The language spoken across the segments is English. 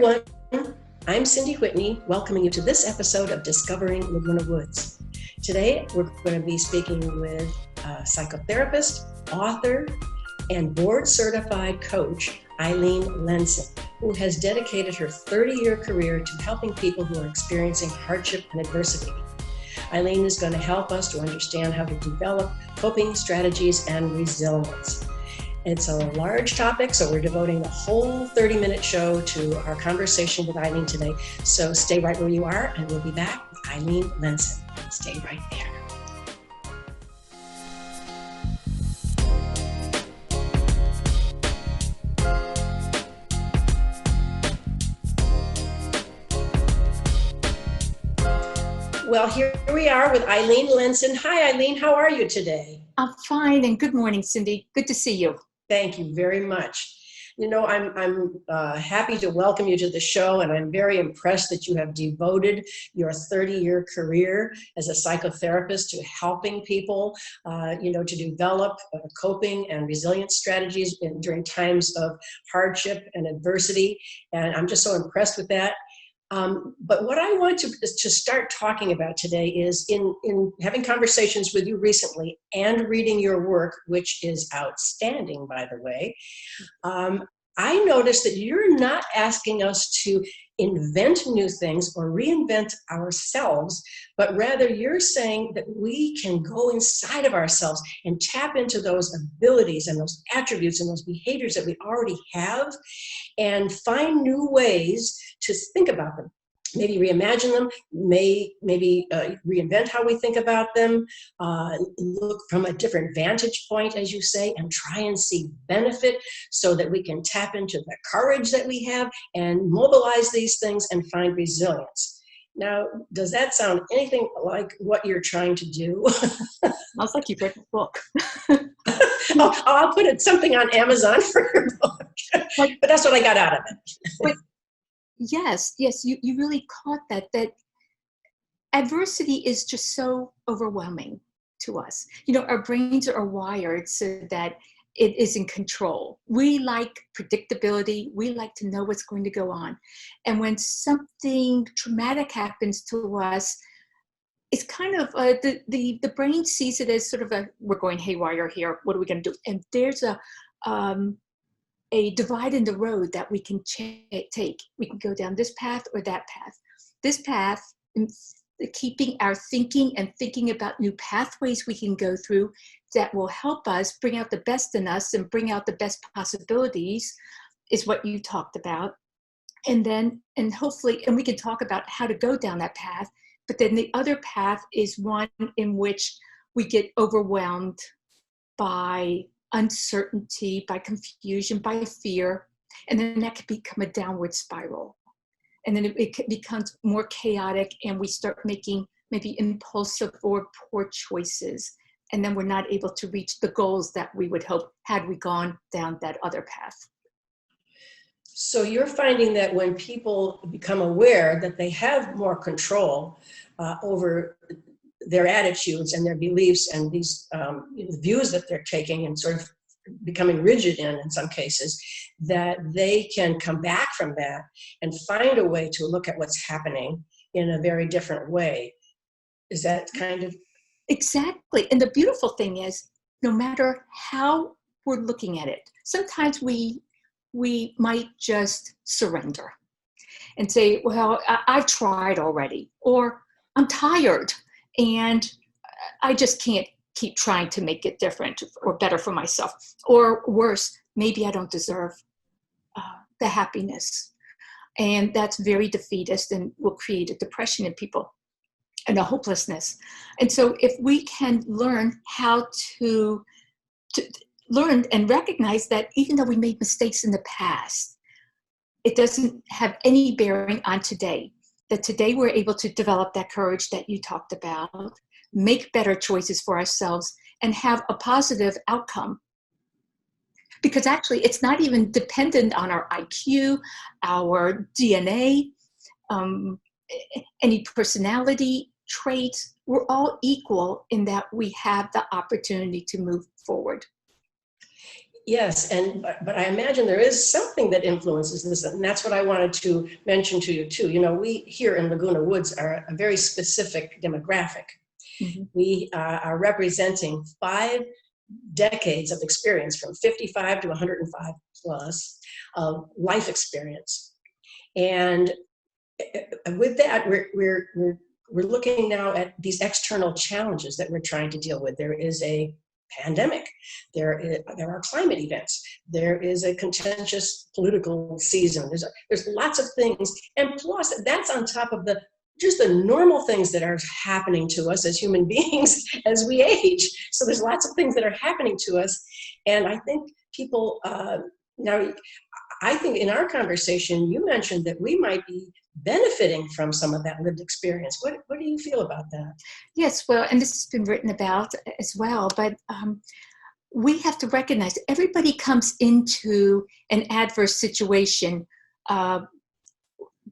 everyone. I'm Cindy Whitney, welcoming you to this episode of Discovering Laguna Woods. Today, we're going to be speaking with a psychotherapist, author, and board-certified coach, Eileen Lenson, who has dedicated her 30-year career to helping people who are experiencing hardship and adversity. Eileen is going to help us to understand how to develop coping strategies and resilience. It's a large topic, so we're devoting the whole 30-minute show to our conversation with Eileen today. So stay right where you are, and we'll be back with Eileen Linson. Stay right there. Well, here we are with Eileen Linson. Hi, Eileen. How are you today? I'm fine, and good morning, Cindy. Good to see you. Thank you very much. You know, I'm happy to welcome you to the show, and I'm very impressed that you have devoted your 30-year career as a psychotherapist to helping people, to develop coping and resilience strategies during times of hardship and adversity. And I'm just so impressed with that. But what I want to start talking about today is in having conversations with you recently and reading your work, which is outstanding, by the way, I noticed that you're not asking us to invent new things or reinvent ourselves, but rather you're saying that we can go inside of ourselves and tap into those abilities and those attributes and those behaviors that we already have and find new ways to think about them. Maybe reimagine them, maybe reinvent how we think about them, look from a different vantage point, as you say, and try and see benefit so that we can tap into the courage that we have and mobilize these things and find resilience. Now, does that sound anything like what you're trying to do? Sounds like you've written a book. I'll put something on Amazon for your book. But that's what I got out of it. Yes, you really caught that adversity is just so overwhelming to us. You know, our brains are wired so that it is in control. We like predictability. We like to know what's going to go on. And when something traumatic happens to us, it's kind of the brain sees it as sort of we're going haywire here. What are we going to do? And there's a divide in the road that we can take. We can go down this path or that path. This path, keeping our thinking and thinking about new pathways we can go through that will help us bring out the best in us and bring out the best possibilities is what you talked about. And hopefully, we can talk about how to go down that path, but then the other path is one in which we get overwhelmed by uncertainty, by confusion, by fear, and then that could become a downward spiral. And then it becomes more chaotic, and we start making maybe impulsive or poor choices. And then we're not able to reach the goals that we would hope had we gone down that other path. So you're finding that when people become aware that they have more control over their attitudes and their beliefs and these views that they're taking and sort of becoming rigid in some cases, that they can come back from that and find a way to look at what's happening in a very different way. Is that kind of? Exactly. And the beautiful thing is, no matter how we're looking at it, sometimes we might just surrender and say, well, I've tried already, or I'm tired and I just can't keep trying to make it different or better for myself. Or worse, maybe I don't deserve the happiness. And that's very defeatist and will create a depression in people and a hopelessness. And so if we can learn how to learn and recognize that even though we made mistakes in the past, it doesn't have any bearing on today. That today we're able to develop that courage that you talked about, make better choices for ourselves, and have a positive outcome. Because actually, it's not even dependent on our IQ, our DNA, any personality traits. We're all equal in that we have the opportunity to move forward. Yes, but I imagine there is something that influences this, and that's what I wanted to mention to you too. You know, we here in Laguna Woods are a very specific demographic. Mhm. We are representing 5 decades of experience, from 55 to 105 plus, of life experience. And with that, we're looking now at these external challenges that we're trying to deal with. There is a pandemic. There are climate events. There is a contentious political season. There's lots of things, and plus that's on top of just the normal things that are happening to us as human beings as we age. So there's lots of things that are happening to us, and I think people now. I think in our conversation, you mentioned that we might be benefiting from some of that lived experience. What do you feel about that? Yes, well, and this has been written about as well, but we have to recognize everybody comes into an adverse situation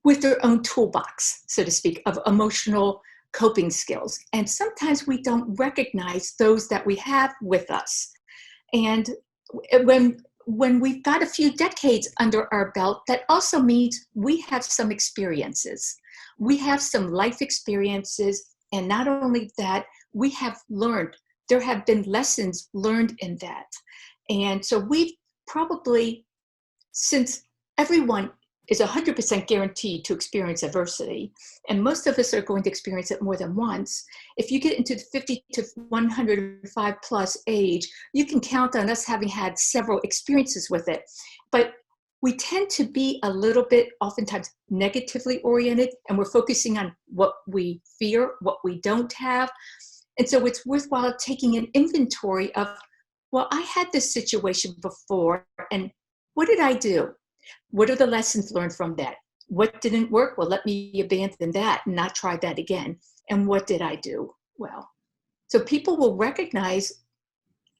with their own toolbox, so to speak, of emotional coping skills. And sometimes we don't recognize those that we have with us. And when we've got a few decades under our belt, that also means we have some experiences. We have some life experiences, and not only that, we have learned. There have been lessons learned in that. And so we've probably, since everyone is 100% guaranteed to experience adversity, and most of us are going to experience it more than once. If you get into the 50 to 105 plus age, you can count on us having had several experiences with it. But we tend to be a little bit oftentimes negatively oriented, and we're focusing on what we fear, what we don't have. And so it's worthwhile taking an inventory of, well, I had this situation before, and what did I do? What are the lessons learned from that? What didn't work? Well, let me abandon that and not try that again. And what did I do well? So people will recognize,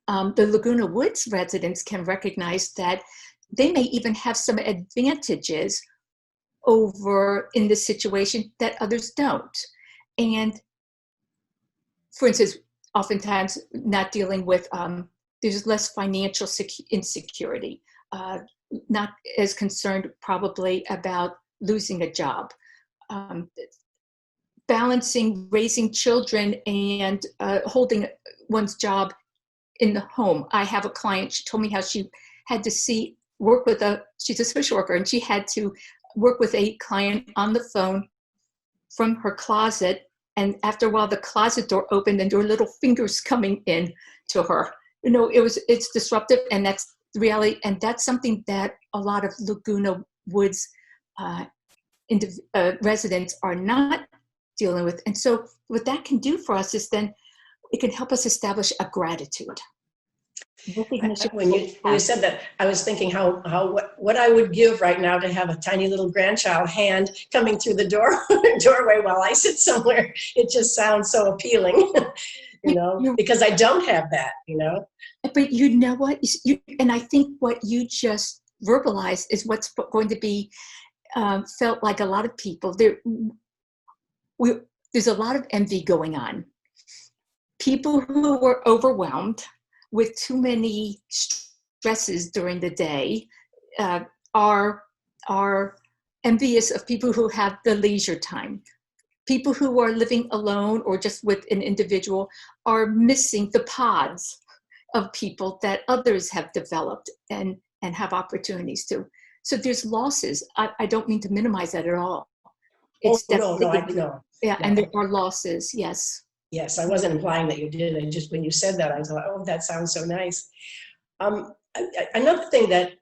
the Laguna Woods residents can recognize that they may even have some advantages over in this situation that others don't. And for instance, oftentimes not dealing with, there's less financial insecurity. Not as concerned probably about losing a job. Balancing raising children and holding one's job in the home. I have a client, she told me how she had to she's a social worker, and she had to work with a client on the phone from her closet. And after a while, the closet door opened and there were little fingers coming in to her. You know, it's disruptive, and that's the reality. And that's something that a lot of Laguna Woods residents are not dealing with. And so what that can do for us is then it can help us establish a gratitude. When you said that, I was thinking what I would give right now to have a tiny little grandchild hand coming through the doorway while I sit somewhere. It just sounds so appealing, because I don't have that, But you know what? And I think what you just verbalized is what's going to be felt like a lot of people. There's a lot of envy going on. People who were overwhelmed with too many stresses during the day are envious of people who have the leisure time. People who are living alone or just with an individual are missing the pods of people that others have developed and have opportunities to. So there's losses. I don't mean to minimize that at all. It's no. Yeah, and there are losses, yes. Yes, I wasn't implying that you did. And just when you said that, I thought, oh, that sounds so nice. Another thing that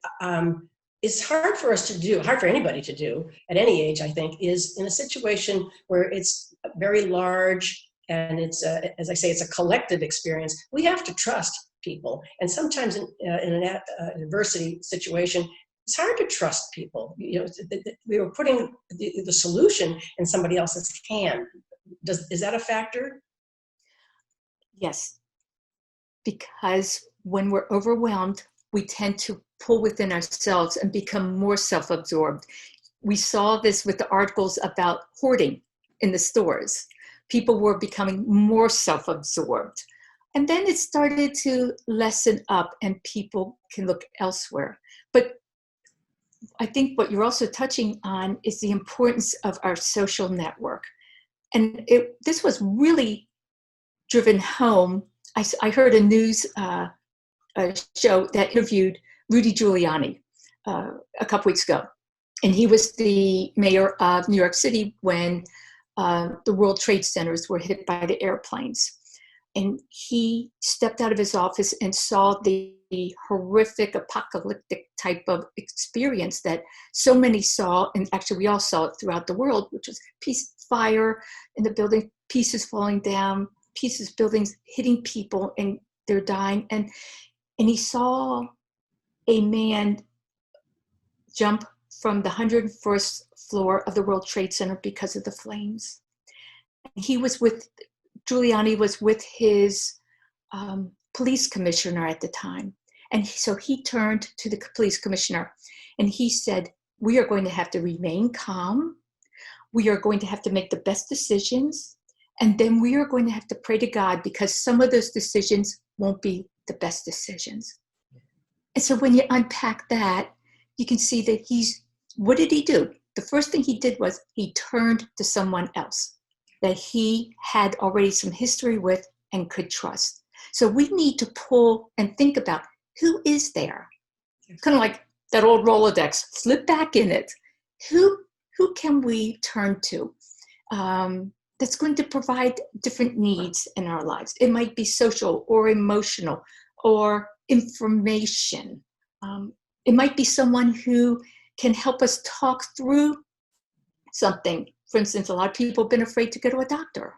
is hard for us to do, hard for anybody to do at any age, I think, is in a situation where it's very large and it's, as I say, it's a collective experience. We have to trust people. And sometimes in an adversity situation, it's hard to trust people. We were putting the solution in somebody else's hand. Is that a factor? Yes, because when we're overwhelmed, we tend to pull within ourselves and become more self-absorbed. We saw this with the articles about hoarding in the stores. People were becoming more self-absorbed. And then it started to lessen up and people can look elsewhere. But I think what you're also touching on is the importance of our social network. And this was really driven home. I heard a news show that interviewed Rudy Giuliani a couple weeks ago. And he was the mayor of New York City when the World Trade Centers were hit by the airplanes. And he stepped out of his office and saw the horrific apocalyptic type of experience that so many saw, and actually we all saw it throughout the world, which was fire in the building, pieces falling down, buildings hitting people, and they're dying. And he saw a man jump from the 101st floor of the World Trade Center because of the flames. Giuliani was with his police commissioner at the time. And so he turned to the police commissioner and he said, we are going to have to remain calm. We are going to have to make the best decisions. And then we are going to have to pray to God because some of those decisions won't be the best decisions. And so when you unpack that, you can see that what did he do? The first thing he did was he turned to someone else that he had already some history with and could trust. So we need to pull and think about who is there? Kind of like that old Rolodex, flip back in it. Who can we turn to that's going to provide different needs in our lives? It might be social or emotional or information. It might be someone who can help us talk through something. For instance, a lot of people have been afraid to go to a doctor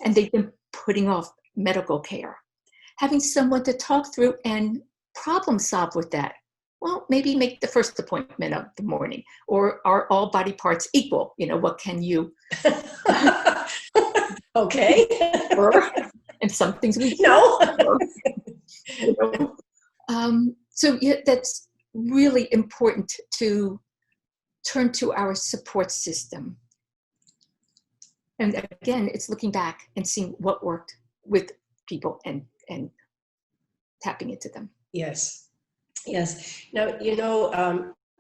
and they've been putting off medical care. Having someone to talk through and problem solve with that. Well, maybe make the first appointment of the morning. Or are all body parts equal? What can you? Okay. And some things we no. So yeah, that's really important to turn to our support system. And again, it's looking back and seeing what worked with people and tapping into them. Yes. Now,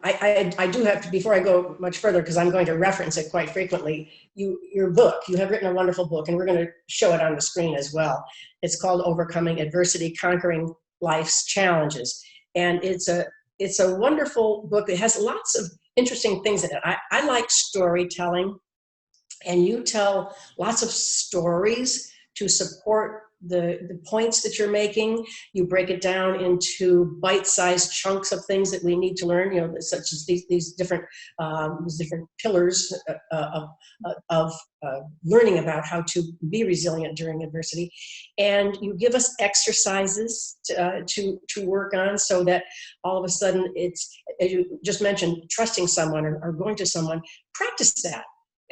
I do have to, before I go much further, because I'm going to reference it quite frequently, your book, you have written a wonderful book, and we're going to show it on the screen as well. It's called Overcoming Adversity, Conquering Life's Challenges. And it's a wonderful book. It has lots of interesting things in it. I like storytelling, and you tell lots of stories to support the points that you're making. You break it down into bite-sized chunks of things that we need to learn, such as these different pillars of learning about how to be resilient during adversity. And you give us exercises to work on, so that all of a sudden it's, as you just mentioned, trusting someone or going to someone. Practice that,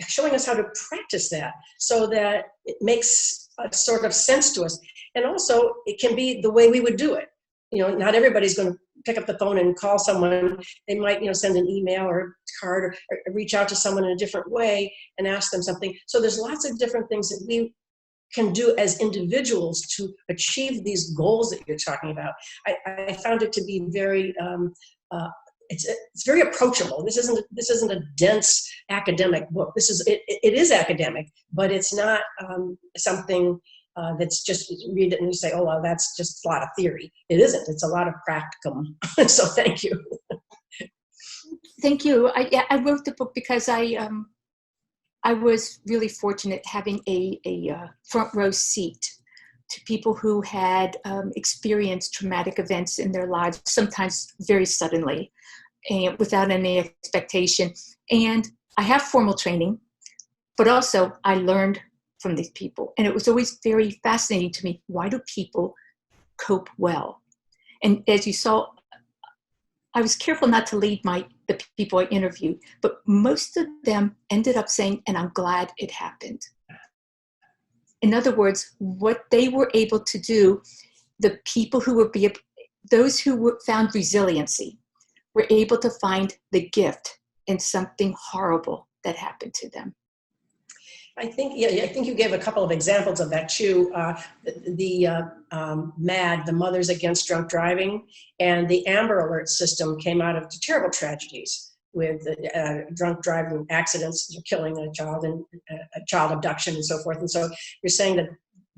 showing us how to practice that so that it makes a sort of sense to us. And also it can be the way we would do it. Not everybody's going to pick up the phone and call someone. They might, send an email or a card or reach out to someone in a different way and ask them something. So there's lots of different things that we can do as individuals to achieve these goals that you're talking about. I found it to be very, it's very approachable. This isn't a dense academic book. It is academic, but it's not something that's just read it and you say, oh, well, that's just a lot of theory. It isn't. It's a lot of practicum. So thank you. Thank you. I wrote the book because I was really fortunate having a front row seat to people who had experienced traumatic events in their lives, sometimes very suddenly and without any expectation. And I have formal training, but also I learned from these people. And it was always very fascinating to me. Why do people cope well? And as you saw, I was careful not to lead the people I interviewed, but most of them ended up saying, and I'm glad it happened. In other words, what they were able to do, the people those who found resiliency were able to find the gift in something horrible that happened to them. I think you gave a couple of examples of that too. MAD, the Mothers Against Drunk Driving, and the Amber Alert system came out of terrible tragedies with drunk driving accidents, killing a child, and child abduction and so forth. And so you're saying that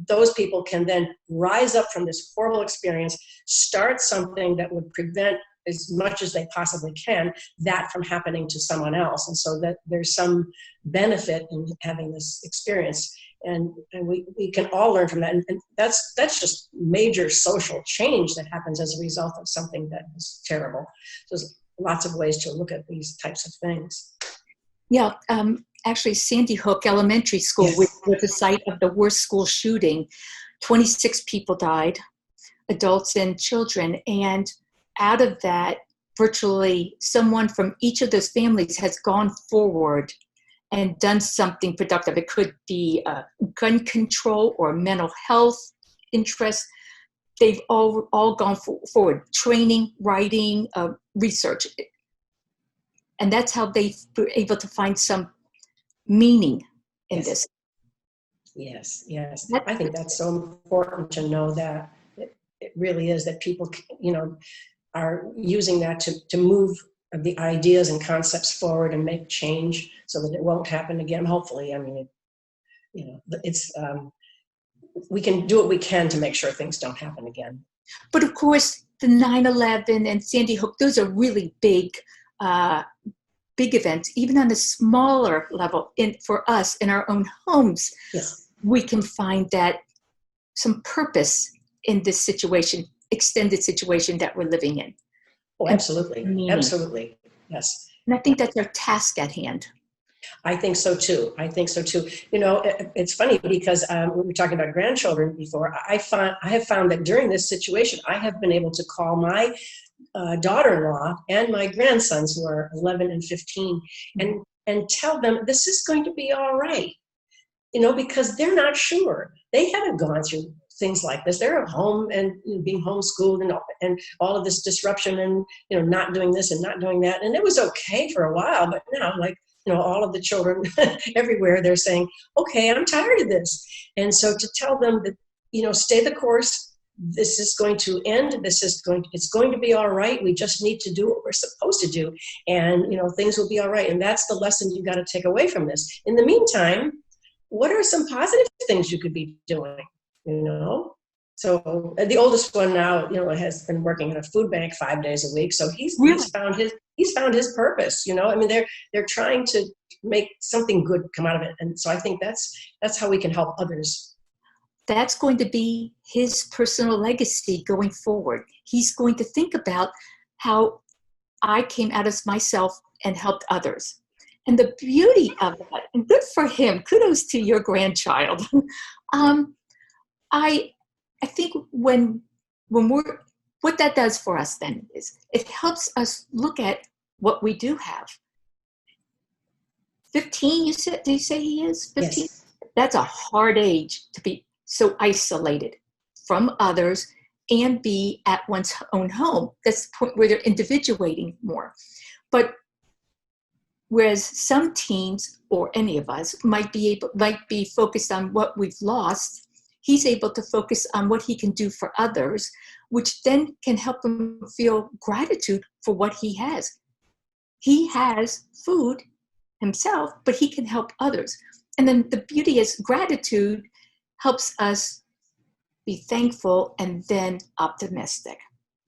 those people can then rise up from this horrible experience, start something that would prevent, as much as they possibly can, that from happening to someone else. And so that there's some benefit in having this experience. And we can all learn from that. And that's just major social change that happens as a result of something that is terrible. So there's lots of ways to look at these types of things. Yeah, actually Sandy Hook Elementary School, Yes. was the site of the worst school shooting. 26 people died, adults and children. And out of that, virtually someone from each of those families has gone forward and done something productive. It could be gun control or mental health interest. They've all gone forward, training, writing, research. And that's how they were able to find some meaning in this. Yes. I think that's so important to know that it really is, that people, are using that to move the ideas and concepts forward and make change so that it won't happen again. Hopefully, I mean, it's we can do what we can to make sure things don't happen again. But of course, the 9/11 and Sandy Hook, those are really big events. Even on a smaller level, for us in our own homes, Yes, we can find that some purpose in this situation, extended situation that we're living in. oh, absolutely, absolutely, yes. And I think that's our task at hand. I think so too. It's funny because we were talking about grandchildren before. I have found that during this situation, I have been able to call my daughter-in-law and my grandsons, who are 11 and 15, and tell them this is going to be all right. Because they're not sure. They haven't gone through things like this. They're at home and being homeschooled and all of this disruption and not doing this and not doing that. And it was okay for a while, but now, all of the children everywhere, they're saying, okay, I'm tired of this. And so to tell them that, stay the course, this is going to end, it's going to be all right. We just need to do what we're supposed to do. And, things will be all right. And that's the lesson you've got to take away from this. In the meantime, what are some positive things you could be doing? So the oldest one now, has been working at a food bank 5 days a week. So he's found his purpose. They're trying to make something good come out of it. And so I think that's how we can help others. That's going to be his personal legacy going forward. He's going to think about how I came out as myself and helped others. And the beauty of that, and good for him, kudos to your grandchild. I think when what that does for us then is it helps us look at what we do have. 15, did you say he is 15? Yes. That's a hard age to be so isolated from others and be at one's own home. That's the point where they're individuating more. But whereas some teens or any of us might be focused on what we've lost, he's able to focus on what he can do for others, which then can help him feel gratitude for what he has. He has food himself, but he can help others. And then the beauty is gratitude helps us be thankful and then optimistic.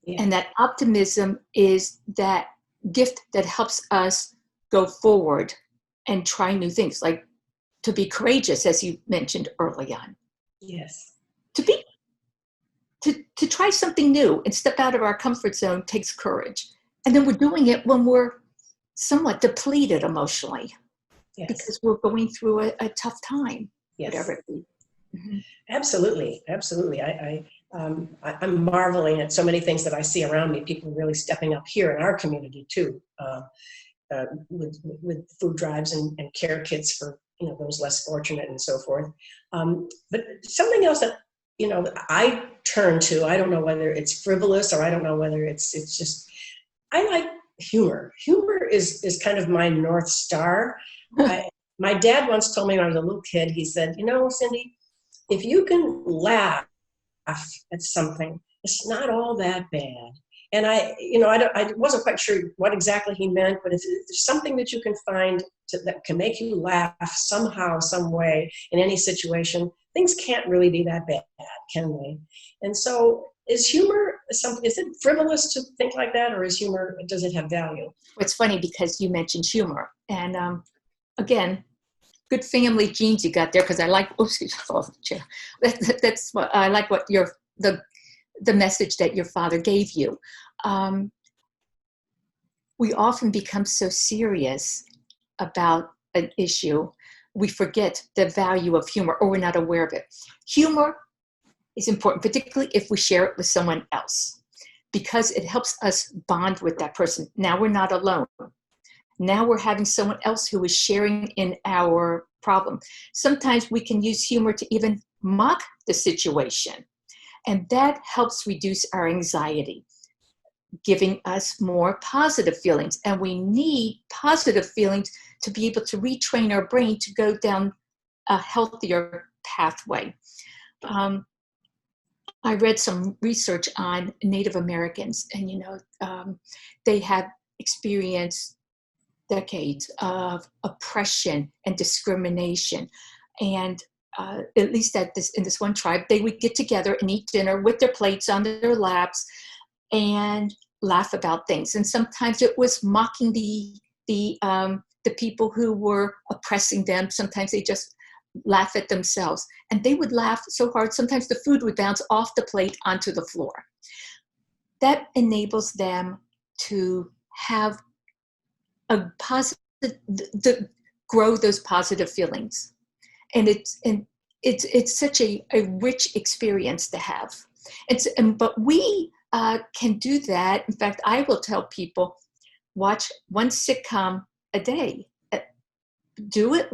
Yeah. And that optimism is that gift that helps us go forward and try new things, like to be courageous, as you mentioned early on. Yes. To try something new and step out of our comfort zone takes courage. And then we're doing it when we're somewhat depleted emotionally. Yes. Because we're going through a tough time. Yes. Whatever it be. Mm-hmm. Absolutely. I'm marveling at so many things that I see around me. People really stepping up here in our community too, with food drives and care kits for those less fortunate and so forth. But something else that I turn to, I don't know whether it's frivolous or I don't know whether it's just, I like humor. Humor is kind of my North Star. My dad once told me when I was a little kid, he said, you know, Cindy, if you can laugh at something, it's not all that bad. And I wasn't quite sure what exactly he meant, but if there's something that you can find that can make you laugh somehow, some way, in any situation, things can't really be that bad, can they? And so is humor something, is it frivolous to think like that, or is humor, does it have value? It's funny because you mentioned humor. And again, good family genes you got there, because I like, that's what I like, what the message that your father gave you. We often become so serious about an issue, we forget the value of humor, or we're not aware of it. Humor is important, particularly if we share it with someone else, because it helps us bond with that person. Now we're not alone. Now we're having someone else who is sharing in our problem. Sometimes we can use humor to even mock the situation, and that helps reduce our anxiety, giving us more positive feelings. And we need positive feelings to be able to retrain our brain to go down a healthier pathway. I read some research on Native Americans, and they have experienced decades of oppression and discrimination. And at least in this one tribe, they would get together and eat dinner with their plates on their laps and laugh about things. And sometimes it was mocking the people who were oppressing them. Sometimes they just laugh at themselves. And they would laugh so hard, sometimes the food would bounce off the plate onto the floor. That enables them to have a positive, grow those positive feelings. And it's such a rich experience to have. But we can do that. In fact, I will tell people, watch one sitcom a day. Do it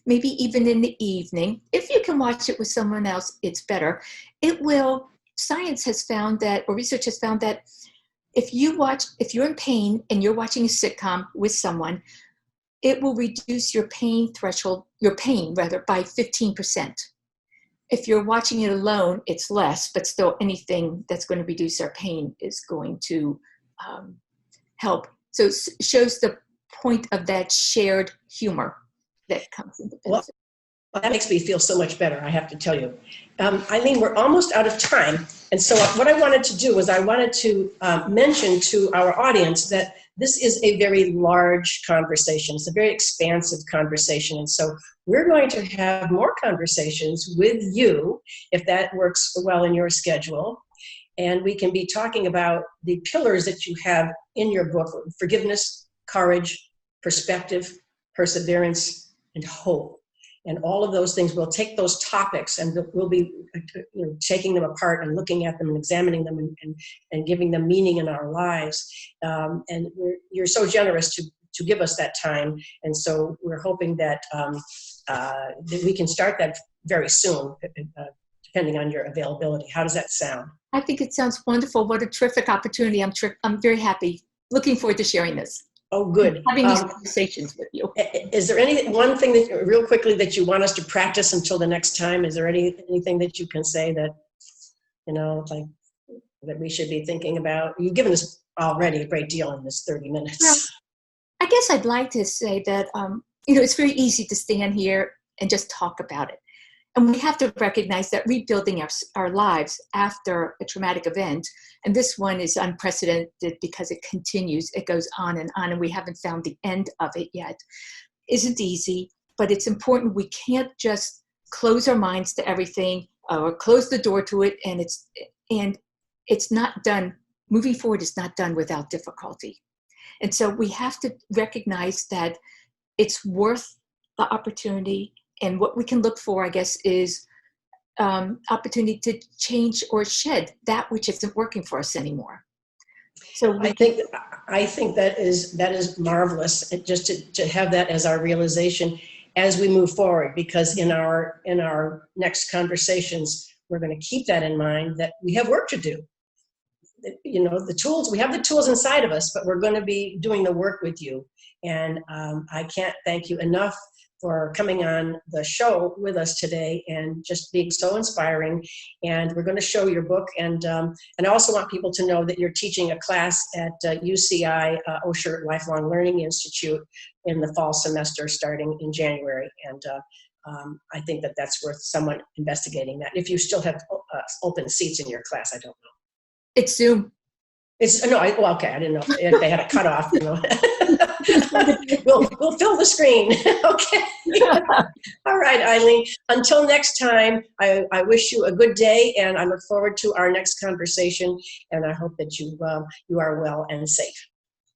maybe even in the evening. If you can watch it with someone else, it's better. Science has found that, or research has found that, if you're in pain and you're watching a sitcom with someone, it will reduce your pain by 15%. If you're watching it alone, it's less, but still anything that's going to reduce our pain is going to help. So it shows the point of that shared humor that comes into benefit. Well, that makes me feel so much better, I have to tell you. Eileen, we're almost out of time. And so what I wanted to do was I wanted to mention to our audience that this is a very large conversation. It's a very expansive conversation. And so we're going to have more conversations with you, if that works well in your schedule. And we can be talking about the pillars that you have in your book: forgiveness, courage, perspective, perseverance, and hope. And all of those things, we'll take those topics and we'll be taking them apart and looking at them and examining them and giving them meaning in our lives. And you're so generous to give us that time. And so we're hoping that we can start that very soon, depending on your availability. How does that sound? I think it sounds wonderful. What a terrific opportunity. I'm very happy. Looking forward to sharing this. Oh, good. Having these conversations with you. Is there one thing that, real quickly, that you want us to practice until the next time? Is there anything that you can say that, like, that we should be thinking about? You've given us already a great deal in this 30 minutes. Well, I guess I'd like to say that, it's very easy to stand here and just talk about it. And we have to recognize that rebuilding our lives after a traumatic event, and this one is unprecedented because it continues, it goes on, and we haven't found the end of it yet, isn't easy, but it's important. We can't just close our minds to everything or close the door to it, and it's not done. Moving forward is not done without difficulty. And so we have to recognize that it's worth the opportunity. And what we can look for, I guess, is opportunity to change or shed that which isn't working for us anymore. So I think that is marvelous, just to have that as our realization as we move forward. Because in our next conversations, we're going to keep that in mind, that we have work to do. We have the tools inside of us, but we're going to be doing the work with you. And I can't thank you enough for coming on the show with us today and just being so inspiring. And we're going to show your book. And I also want people to know that you're teaching a class at UCI, Osher Lifelong Learning Institute, in the fall semester starting in January. And I think that that's worth someone investigating that. If you still have open seats in your class, I don't know. It's Zoom. It's no, well, okay. I didn't know if they had a cutoff. You know, we'll fill the screen. Okay. All right, Eileen. Until next time, I wish you a good day, and I look forward to our next conversation. And I hope that you are well and safe.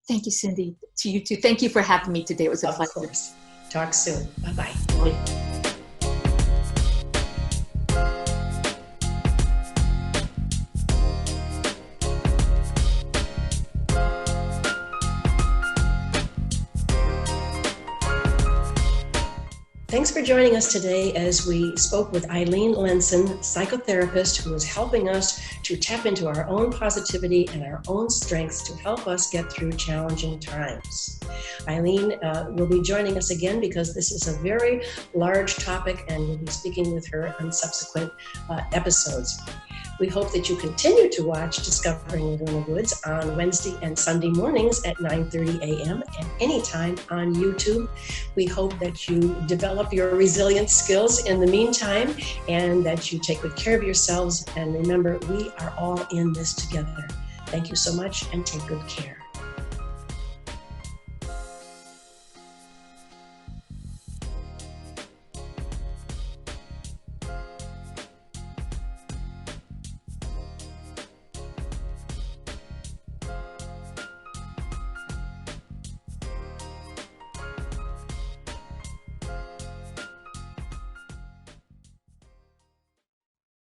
Thank you, Cindy. To you too. Thank you for having me today. It was a pleasure. Of course. Talk soon. Bye-bye. Thanks for joining us today as we spoke with Eileen Lenson, psychotherapist, who is helping us to tap into our own positivity and our own strengths to help us get through challenging times. Eileen will be joining us again because this is a very large topic, and we'll be speaking with her on subsequent episodes. We hope that you continue to watch Discovering Laguna Woods on Wednesday and Sunday mornings at 9:30 a.m. and anytime on YouTube. We hope that you develop your resilience skills in the meantime and that you take good care of yourselves. And remember, we are all in this together. Thank you so much and take good care.